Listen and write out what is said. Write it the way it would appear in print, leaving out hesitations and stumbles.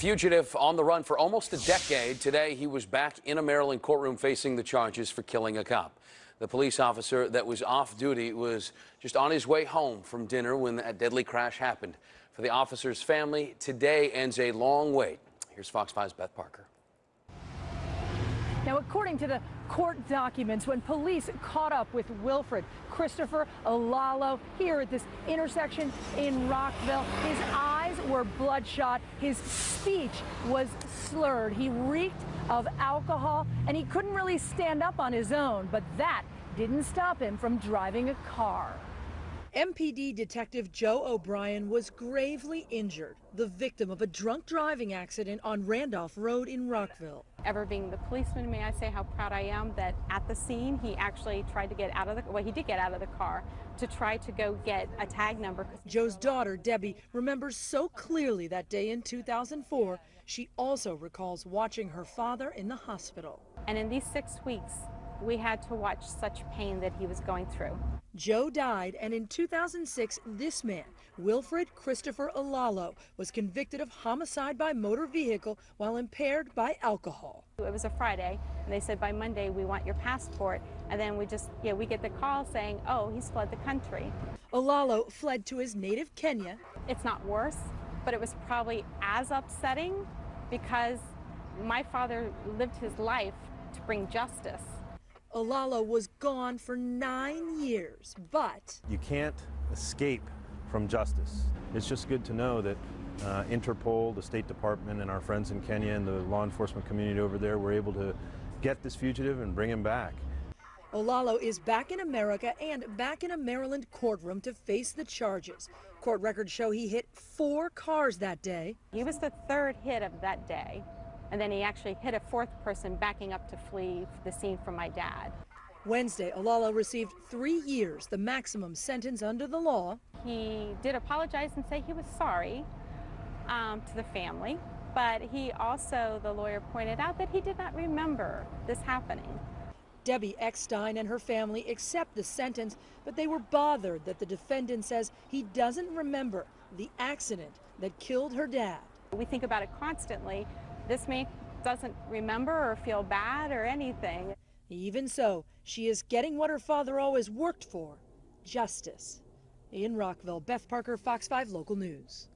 Fugitive on the run for almost a decade. Today, he was back in a Maryland courtroom facing the charges for killing a cop. The police officer that was off duty was just on his way home from dinner when that deadly crash happened. For the officer's family, today ends a long wait. Here's Fox 5's Beth Parker. Now, according to the court documents, when police caught up with Wilfred Christopher Olalo here at this intersection in Rockville, his eyes were bloodshot, his speech was slurred, he reeked of alcohol, and he couldn't really stand up on his own, but that didn't stop him from driving a car. MPD Detective Joe O'Brien was gravely injured, the victim of a drunk driving accident on Randolph Road in Rockville. Ever being the policeman, may I say how proud I am that at the scene he actually tried to get out of the, well, he did get out of the car to try to go get a tag number. Joe's daughter, Debbie, remembers so clearly that day in 2004. She also recalls watching her father in the hospital. And in these 6 weeks, we had to watch such pain that he was going through. Joe died, and in 2006, this man, Wilfred Christopher Olalo, was convicted of homicide by motor vehicle while impaired by alcohol. It was a Friday, and they said by Monday we want your passport, and then we get the call saying, oh, he's fled the country. Olalo fled to his native Kenya. It's not worse, but it was probably as upsetting because my father lived his life to bring justice. Olalo was gone for 9 years, but you can't escape from justice. It's just good to know that Interpol, the State Department, and our friends in Kenya and the law enforcement community over there were able to get this fugitive and bring him back. Olalo is back in America and back in a Maryland courtroom to face the charges. Court records show he hit 4 cars that day. He was the third hit of that day. And then he actually hit a 4th person backing up to flee the scene from my dad. Wednesday, Olalo received 3 years, the maximum sentence under the law. He did apologize and say he was sorry to the family, but he also, the lawyer pointed out, that he did not remember this happening. Debbie Eckstein and her family accept the sentence, but they were bothered that the defendant says he doesn't remember the accident that killed her dad. We think about it constantly. This man doesn't remember or feel bad or anything. Even so, she is getting what her father always worked for, justice. In Rockville, Beth Parker, Fox 5 Local News.